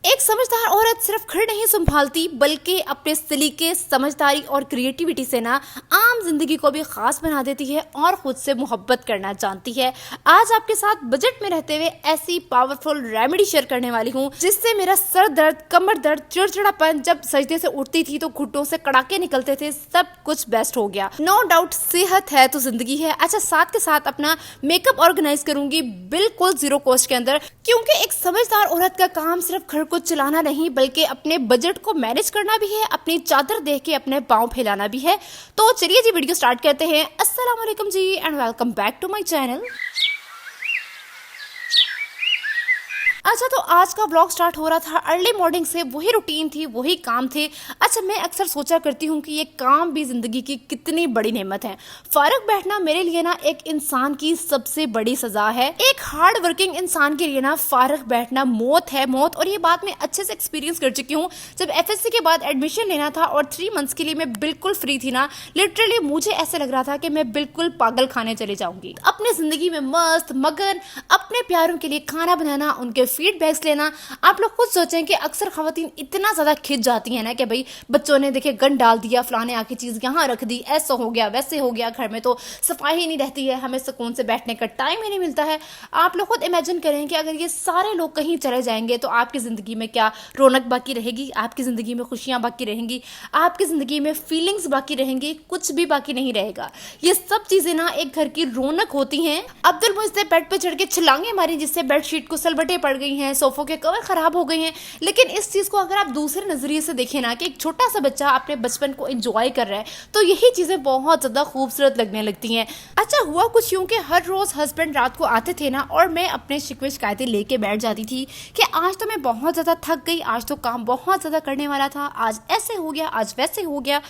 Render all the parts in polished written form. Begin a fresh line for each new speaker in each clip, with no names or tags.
एक समझदार औरत सिर्फ घर नहीं संभालती बल्कि अपने सलीके, समझदारी और क्रिएटिविटी से ना आम जिंदगी को भी खास बना देती है और खुद से मोहब्बत करना जानती है। आज आपके साथ बजट में रहते हुए ऐसी पावरफुल रेमेडी शेयर करने वाली हूँ जिससे मेरा सर दर्द, कमर दर्द, चिड़चिड़ापन, जब सजदे से उठती थी तो घुटनों से कड़ाके निकलते थे, सब कुछ बेस्ट हो गया। नो डाउट सेहत है तो जिंदगी है। अच्छा, साथ के साथ अपना मेकअप ऑर्गेनाइज करूंगी बिल्कुल जीरो कॉस्ट के अंदर, क्योंकि एक समझदार औरत का काम सिर्फ घर को चलाना नहीं बल्कि अपने बजट को मैनेज करना भी है, अपनी चादर देख के अपने पांव फैलाना भी है। तो चलिए जी वीडियो स्टार्ट करते हैं। अस्सलाम वालेकुम जी and welcome back to my channel. अच्छा, तो आज का ब्लॉग स्टार्ट हो रहा था अर्ली मॉर्निंग से, वही रूटीन थी, वही काम थे। अच्छा, मैं अक्सर सोचा करती हूँ कि ये काम भी जिंदगी की कितनी बड़ी नेमत है। फारग बैठना मेरे लिए ना एक इंसान की सबसे बड़ी सजा है। एक हार्ड वर्किंग इंसान के लिए ना फारग बैठना मौत है, मौत। और ये बात मैं अच्छे से एक्सपीरियंस कर चुकी हूँ। जब एफएससी के बाद एडमिशन लेना था और 3 मंथ्स के लिए मैं बिल्कुल फ्री थी ना, लिटरली मुझे ऐसे लग रहा था कि मैं बिल्कुल पागल खाने चले जाऊंगी। अपने जिंदगी में मस्त मगन, अपने प्यारों के लिए खाना बनाना, उनके फीडबैक्स लेना। आप लोग खुद सोचें कि अक्सर खवातीन इतना ज्यादा खिंच जाती हैं ना कि भाई बच्चों ने देखे गन डाल दिया, फलाने आके चीज यहाँ रख दी, ऐसा हो गया वैसे हो गया, घर में तो सफाई ही नहीं रहती है, हमें सुकून से बैठने का टाइम ही नहीं मिलता है। आप लोग खुद इमेजिन करें कि अगर ये सारे लोग कहीं चले जाएंगे तो आपकी जिंदगी में क्या रौनक बाकी रहेगी, आपकी जिंदगी में खुशियां बाकी रहेंगी, आपकी जिंदगी में फीलिंग्स बाकी रहेंगी, कुछ भी बाकी नहीं रहेगा। ये सब चीजें ना एक घर की रौनक होती हैं। अब्दुल मुझ से बेड पे चढ़ के छलांगे मारी जिससे बेडशीट को सलबटे पड़ गई हैं, सोफों के कवर खराब हो गए हैं। लेकिन इस चीज को अगर आप दूसरे नजरिए से देखें ना कि एक छोटा सा बच्चा अपने बचपन को एंजॉय कर रहा है, तो यही चीजें बहुत ज्यादा खूबसूरत लगने लगती हैं। अच्छा, हुआ कुछ यूं कि हर रोज हस्बैंड रात को आते थे ना और मैं अपने शिकवे शिकायतें लेके बैठ जाती थी कि आज तो मैं बहुत ज्यादा थक गई, आज तो काम बहुत ज्यादा करने वाला था, आज ऐसे हो गया, आज वैसे हो गया।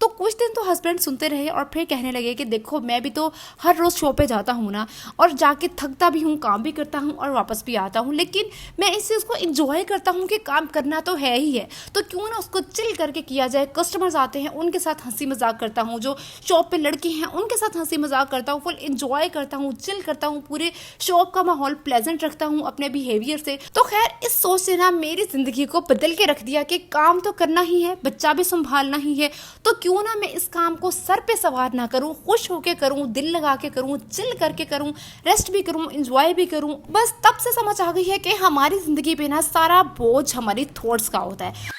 तो कुछ दिन तो हस्बैंड सुनते रहे और फिर कहने लगे कि देखो मैं भी तो हर रोज शो पे जाता हूँ ना, और जाके थकता भी हूँ, काम भी करता हूँ और वापस भी आता हूँ, लेकिन मैं इस चीज़ को इंजॉय करता हूँ कि काम करना तो है ही है, तो क्यों ना उसको चिल करके किया जाए। कस्टमर्स आते हैं उनके साथ हंसी मजाक करता हूँ, जो शॉप पे लड़के हैं उनके साथ हंसी मजाक करता हूँ, फुल इंजॉय करता हूँ, चिल करता हूँ, पूरे शॉप का माहौल प्लेजेंट रखता हूँ अपने बिहेवियर से। तो खैर इस सोच से ना मेरी जिंदगी को बदल के रख दिया कि काम तो करना ही है, बच्चा भी संभालना ही है, तो क्यों ना मैं इस काम को सर पे सवार ना करूँ, खुश होके करूँ, दिल लगा के करूँ, चिल करके करूँ, रेस्ट भी करूँ, इंजॉय भी करूँ। बस तब से समझ आ गई है कि हमारी जिंदगी पे ना सारा बोझ हमारी थॉट्स का होता है।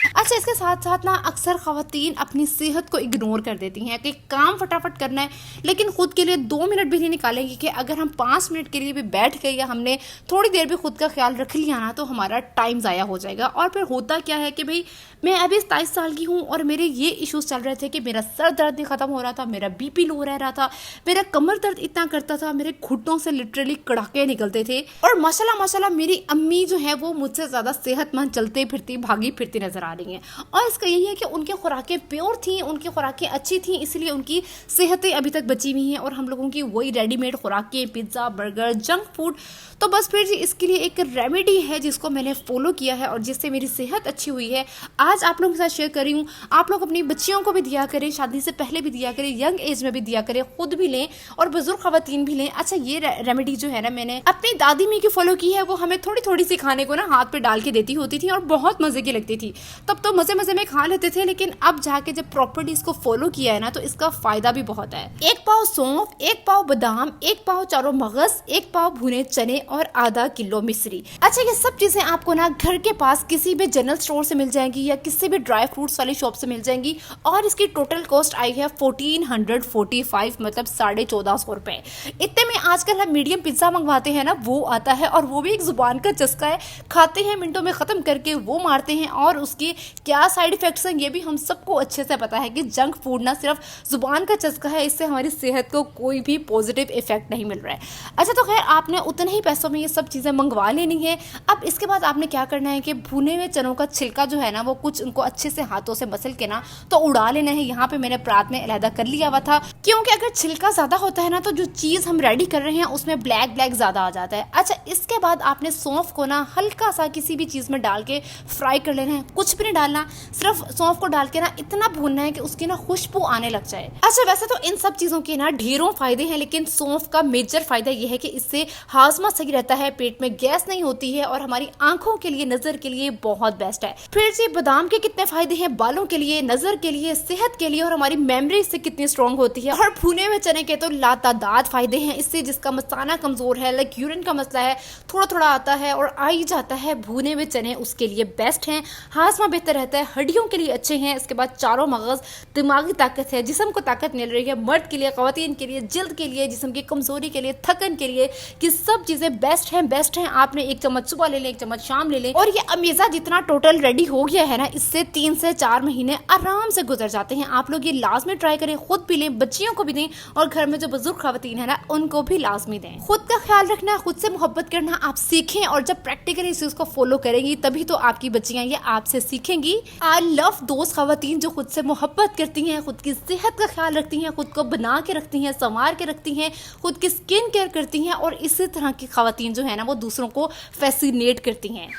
अच्छा, इसके साथ साथ ना अक्सर खवातीन अपनी सेहत को इग्नोर कर देती हैं कि काम फटाफट करना है, लेकिन खुद के लिए 2 मिनट भी नहीं निकालेंगे कि अगर हम 5 मिनट के लिए भी बैठ गए या हमने थोड़ी देर भी खुद का ख्याल रख लिया ना तो हमारा टाइम ज़ाया हो जाएगा। और फिर होता क्या है कि भाई मैं अभी 27 साल की हूँ और मेरे ये इश्यूज चल रहे थे कि मेरा सर दर्द नहीं खत्म हो रहा था, मेरा बीपी लो रह रहा था, मेरा कमर दर्द इतना करता था, मेरे घुटनों से लिटरली कड़ाके निकलते थे। और माशाल्लाह माशाल्लाह मेरी अम्मी जो है वो मुझसे ज़्यादा सेहतमंद, चलते फिरती, भागी फिरती नजर आ रही हैं। और इसका यही है कि उनकी खुराकें प्योर थी, उनकी खुराकें अच्छी थी, इसलिए उनकी सेहतें अभी तक बची हुई हैं, और हम लोगों की वही रेडीमेड खुराकें, पिज्ज़ा, बर्गर, जंक फूड। तो बस फिर जी इसके लिए एक रेमेडी है जिसको मैंने फॉलो किया है और जिससे मेरी सेहत अच्छी हुई है, आज आप लोगों के साथ शेयर कर रही हूँ। आप लोग अपनी बच्चियों को भी दिया करें, शादी से पहले भी दिया करें, यंग एज में भी दिया करें, खुद भी लें और बुजुर्ग खवातीन भी लें। अच्छा, ये रेमेडी जो है ना मैंने अपनी दादी मी की फॉलो की है, वो हमें थोड़ी थोड़ी सी खाने को ना हाथ पे डाल के देती होती थी और बहुत मजे की लगती थी। तब तो मजे मजे में खा लेते थे, लेकिन अब जाके जब प्रॉपर्ली इसको फॉलो किया है ना तो इसका फायदा भी बहुत है। 1 पाव सौंफ, 1 पाव बादाम, 1 पाव चारों मगज, 1 पाव भुने चने और आधा किलो मिश्री। अच्छा, ये सब चीजें आपको ना घर के पास किसी भी जनरल स्टोर से मिल जाएंगी या किसी भी ड्राई फ्रूट्स वाली शॉप से मिल जाएंगी, और इसकी टोटल कॉस्ट आई है 1445, मतलब 1450 रुपए। इतने में आजकल हम मीडियम पिज्जा मंगवाते हैं ना, वो आता है, और वो भी एक जुबान का चस्का है, खाते हैं मिनटों में खत्म करके वो मारते हैं, और उसके क्या साइड इफेक्ट्स हैं ये भी हम सबको अच्छे से पता है कि जंक फूड ना सिर्फ जुबान का चस्का है, इससे हमारी सेहत को कोई भी पॉजिटिव इफेक्ट नहीं मिल रहा है। अच्छा, तो खैर आपने उतने ही पैसों में ये सब चीज़ें मंगवा लेनी है। अब इसके बाद आपने क्या करना है कि भुने हुए चनों का छिलका जो है ना वो कुछ उनको अच्छे से हाथों से मसल के ना तो उड़ा लेना है। यहाँ पे मैंने परात में अलहदा कर लिया हुआ था, क्योंकि अगर छिलका ज़्यादा होता है ना तो जो चीज़ हम रेडी कर रहे हैं उसमें ब्लैक ब्लैक ज़्यादा आ जाता है। अच्छा, इसके बाद आपने सौंफ को ना हल्का सा किसी भी चीज़ में डाल के फ्राई कर लेना है, कुछ भी नहीं डालना, सिर्फ सौंफ को डाल के ना इतना भूनना है कि उसकी ना खुशबू आने लग जाए। अच्छा वैसे तो इन सब चीजों के ना ढेरों फायदे हैं, लेकिन सौंफ का मेजर फायदा यह है कि इससे हाजमा सही रहता है, पेट में गैस नहीं होती है और हमारी आंखों के लिए, नजर के लिए बहुत बेस्ट है। फिर जी बादाम के कितने फायदे हैं बालों के लिए, नजर के लिए, सेहत के लिए और हमारी मेमोरी से कितनी स्ट्रॉन्ग होती है। और भुने हुए चने के तो लातादाद फायदे हैं, इससे जिसका मसाना कमजोर है, लाइक यूरिन का मसला है, थोड़ा थोड़ा आता है और आ ही जाता है, भुने हुए चने उसके लिए बेस्ट हैं। हाजमा बेहतर रहता है, हड्डियों के लिए अच्छे हैं। इसके बाद चारों मगज, दिमागी ताकत है, जिस्म को ताकत मिल रही है, मर्द के लिए, खवातीन के लिए, जल्द के लिए, जिस्म की कमजोरी के लिए, थकन के लिए, कि सब चीजें बेस्ट हैं। आपने एक चम्मच सुबह ले लें, एक चम्मच शाम ले लें और ये अमेज़ा जितना टोटल रेडी हो गया है ना, इससे 3 से 4 महीने आराम से गुजर जाते हैं। आप लोग ये लाजमी ट्राई करें, खुद पी लें, बच्चियों को भी दें और घर में जो बुजुर्ग खवातीन है ना उनको भी लाजमी दें। खुद का ख्याल रखना, खुद से मोहब्बत करना आप सीखें और जब प्रैक्टिकली इस चीज को फॉलो करेंगी तभी तो आपकी बच्चियां ये आपसे सीखेंगी। आई लव दोस्त खवातीन जो खुद से मोहब्बत करती हैं, खुद की सेहत का ख्याल रखती हैं, खुद को बना के रखती हैं, संवार के रखती हैं, खुद की स्किन केयर करती हैं और इसी तरह की खवातीन जो है ना वो दूसरों को फैसिनेट करती हैं।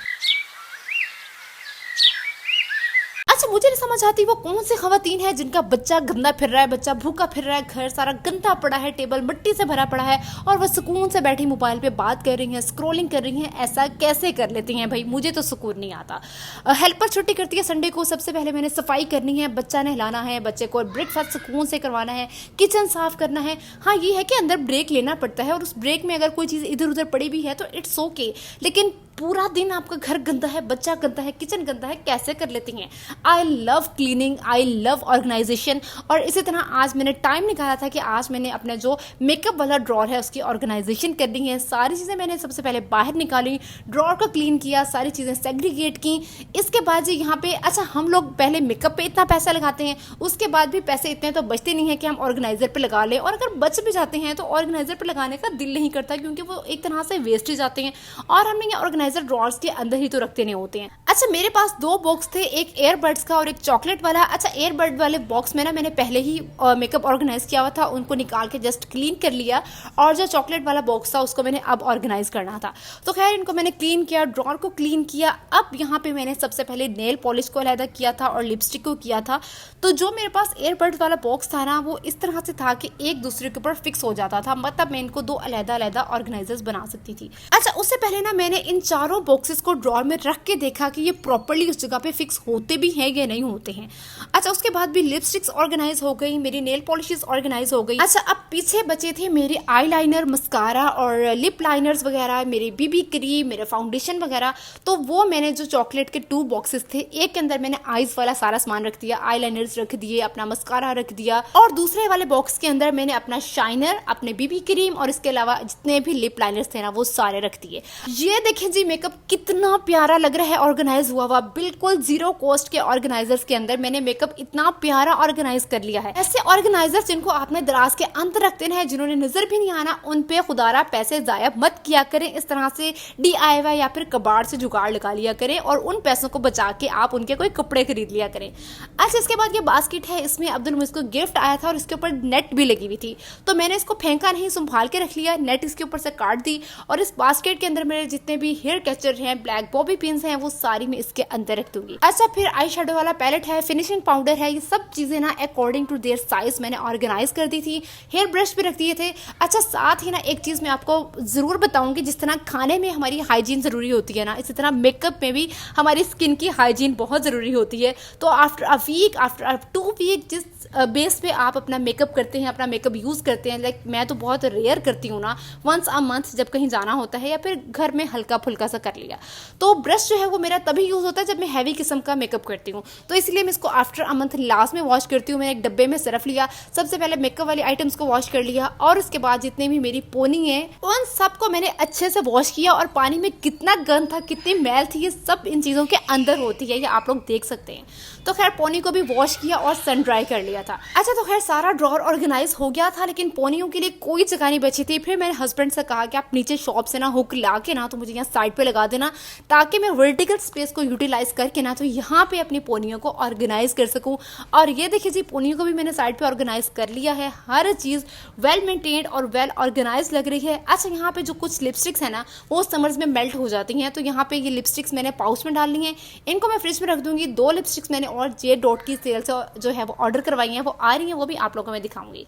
अच्छा मुझे नहीं समझ आती वो कौन सी खवातीन है जिनका बच्चा गंदा फिर रहा है, बच्चा भूखा फिर रहा है, घर सारा गंदा पड़ा है, टेबल मिट्टी से भरा पड़ा है और वह सुकून से बैठी मोबाइल पे बात कर रही हैं, स्क्रॉलिंग कर रही हैं। ऐसा कैसे कर लेती हैं भाई, मुझे तो सुकून नहीं आता। हेल्पर छुट्टी करती है संडे को, सबसे पहले मैंने सफाई करनी है, बच्चा नहलाना है, बच्चे को ब्रेकफास्ट सुकून से करवाना है, किचन साफ करना है। हाँ ये है कि अंदर ब्रेक लेना पड़ता है और उस ब्रेक में अगर कोई चीज़ इधर उधर पड़ी भी है तो इट्स ओके, लेकिन पूरा दिन आपका घर गंदा है, बच्चा गंदा है, किचन गंदा है, कैसे कर लेती हैं। I love cleaning, I love organization. और इसी तरह आज मैंने टाइम निकाला था कि आज मैंने अपने जो मेकअप वाला ड्रॉर है उसकी ऑर्गेनाइजेशन करनी है। सारी चीज़ें मैंने सबसे पहले बाहर निकाली, ड्रॉर को क्लीन किया, सारी चीज़ें सेग्रीगेट की। इसके बाद जी यहाँ पे अच्छा हम लोग पहले मेकअप पे इतना पैसा लगाते हैं, उसके बाद भी पैसे इतने तो बचते नहीं है कि हम ऑर्गेनाइजर पे लगा लें, और अगर बच भी जाते हैं तो ऑर्गेनाइजर पे लगाने का दिल नहीं करता क्योंकि वो एक तरह से वेस्ट ही जाते हैं और हमने ये ऑर्गेनाइजर ड्रॉर्स के अंदर ही तो रखते नहीं होते हैं। अच्छा मेरे पास 2 बॉक्स थे, एक एयरबड्स का और एक चॉकलेट वाला। अच्छा एयरबड वाले बॉक्स में ना मैंने पहले ही मेकअप ऑर्गेनाइज किया हुआ था, उनको निकाल के जस्ट क्लीन कर लिया, और जो चॉकलेट वाला बॉक्स था उसको मैंने अब ऑर्गेनाइज करना था। तो खैर इनको मैंने क्लीन किया, ड्रॉर को क्लीन किया। अब यहाँ पे मैंने सबसे पहले नेल पॉलिश को अलहदा किया था और लिपस्टिक को किया था। तो जो मेरे पास एयरबड्स वाला बॉक्स था ना वो इस तरह से था कि एक दूसरे के ऊपर फिक्स हो जाता था, मतलब मैं इनको 2 अलहदा ऑर्गेनाइजर्स बना सकती थी। अच्छा उससे पहले ना मैंने इन चारों बॉक्सेस को ड्रॉर में रख के देखा कि ये प्रॉपर्ली उस जगह पे फिक्स होते भी हैं या नहीं होते हैं। अच्छा उसके बाद भी लिपस्टिक्स ऑर्गेनाइज हो गई, मेरी नेल पॉलिशेस ऑर्गेनाइज हो गई। अच्छा अब पीछे बचे थे मेरे आई लाइनर, मस्कारा और लिप लाइनर्स वगैरह, मेरे बीबी क्रीम, मेरे फाउंडेशन वगैरह। तो वो मैंने जो चॉकलेट के 2 बॉक्सेस थे, एक के अंदर मैंने आईज वाला सारा सामान रख दिया, आई लाइनर्स रख दिए, अपना मस्कारा रख दिया, और दूसरे वाले बॉक्स के अंदर मैंने अपना शाइनर, अपने बीबी क्रीम और इसके अलावा जितने भी लिप लाइनर्स थे ना वो सारे रख दिए। ये देखें जी मेकअप कितना प्यारा लग रहा है ऑर्गेनाइज हुआ बिल्कुल 0 कॉस्ट के ऑर्गेनाइजर्स के अंदर मैंने मेकअप इतना प्यारा ऑर्गेनाइज कर लिया है। ऐसे ऑर्गेनाइजर्स जिनको आपने दराज के अंत रखते हैं, जिन्होंने नजर भी नहीं आना, उन पे खुदारा पैसे जाया मत किया करें। इस तरह से DIY या फिर कबाड़ से जुगाड़ लगा लिया करें और उन पैसों को बचा के आप उनके कोई कपड़े खरीद लिया करें। अच्छा इसके बाद ये बास्केट है, इसमें अब्दुल मुझ को गिफ्ट आया था और इसके ऊपर नेट भी लगी हुई थी, तो मैंने इसको फेंका नहीं, संभाल के रख लिया, नेट इसके ऊपर से काट दी और इस बास्केट के अंदर मेरे जितने भी हेयर कैचर हैं, ब्लैक बॉबी पिन्स हैं, वो सारी मैं इसके अंदर रख दूंगी। अच्छा फिर आई शेडो वाला पैलेट है, फिनिशिंग पाउडर है, ये सब चीजें ना अकॉर्डिंग टू देयर साइज मैंने ऑर्गेनाइज कर दी थी। हेयर ब्रश भी रख दिए थे। अच्छा साथ ही ना एक चीज मैं आपको जरूर बताऊंगी, जिस तरह खाने में हमारी हाइजीन जरूरी होती है ना, इसी तरह मेकअप में भी हमारी स्किन की हाइजीन बहुत जरूरी होती है। तो after a week, after 2 week जिस बेस पे आप अपना मेकअप करते हैं, अपना मेकअप यूज करते हैं, लाइक मैं तो बहुत रेयर करती हूँ ना, वंस अ मंथ जब कहीं जाना होता है या फिर घर में हल्का फुल्का सा कर लिया, तो ब्रश जो है वो मेरा तभी यूज होता है जब मैं हैवी किस्म का मेकअप करती हूँ। तो इसलिए मैं इसको आफ्टर अ मंथ लास्ट में वॉश करती हूँ। मैंने एक डब्बे में सरफ लिया, सबसे पहले मेकअप वाली आइटम्स को वॉश कर लिया और उसके बाद जितने भी मेरी पोनी है उन सबको मैंने अच्छे से वॉश किया। और पानी में कितना गंद था, कितनी मैल थी, ये सब इन चीजों के अंदर होती है, ये आप लोग देख सकते हैं। तो खैर पोनी को भी वॉश किया और सन ड्राई कर लिया था। अच्छा तो खैर सारा ड्रॉर ऑर्गेनाइज हो गया था, लेकिन पोनियों के लिए कोई जगह नहीं बची थी। फिर मैंने हस्बैंड से कहा कि आप नीचे शॉप से ना हुक ला के ना तो मुझे यहाँ साइड साइड पे लगा देना, ताकि मैं वर्टिकल स्पेस को यूटिलाइज करके ना तो यहाँ पे अपनी पोनियों को ऑर्गेनाइज कर सकूँ। और ये देखिए जी, पोनियों को भी मैंने साइड पे ऑर्गेनाइज कर लिया है, हर चीज़ वेल मेंटेन्ड और वेल ऑर्गेनाइज लग रही है। अच्छा, यहाँ पे जो कुछ लिपस्टिक्स है ना वो समर्स में मेल्ट हो जाती हैं, तो यहाँ पे ये लिपस्टिक्स मैंने पाउच में डालनी है, इनको मैं फ्रिज में रख दूंगी। 2 लिपस्टिक्स मैंने और जे डॉट की सेल से जो है वो ऑर्डर करवाई हैं, वो आ रही हैं, वो भी आप लोगों को मैं दिखाऊंगी।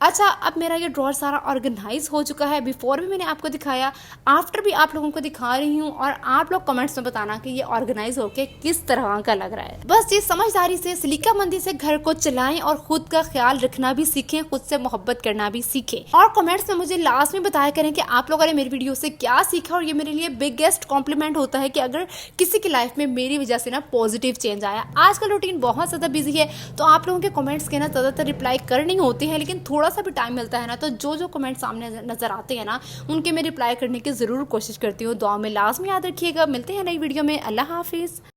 अच्छा, अब मेरा ये ड्रॉर सारा ऑर्गेनाइज हो चुका है, बिफोर भी मैंने आपको दिखाया, आफ्टर भी आप लोगों को दिखा रही हूँ, और आप लोग कमेंट्स में बताना कि ये ऑर्गेनाइज होके किस तरह का लग रहा है। बस ये समझदारी से, सलीकामंदी से घर को चलाएं और खुद का ख्याल रखना भी सीखें, खुद से मोहब्बत करना भी सीखें। और कमेंट्स में मुझे लास्ट में बताया करें कि आप लोगों ने मेरी वीडियो से क्या सीखा, और ये मेरे लिए बिगेस्ट कॉम्प्लीमेंट होता है कि अगर किसी की लाइफ में मेरी वजह से ना पॉजिटिव चेंज आया। आजकल रूटीन बहुत ज़्यादा बिजी है, तो आप लोगों के कमेंट्स के ना ज़्यादातर रिप्लाई करनी होती है, लेकिन थोड़ा सा भी टाइम मिलता है ना, तो जो कमेंट सामने नजर आते हैं ना, उनके मैं रिप्लाई करने की ज़रूर कोशिश करती हूँ। दुआ में लाजमी याद रखिएगा। मिलते हैं नई वीडियो में। अल्लाह हाफिज़।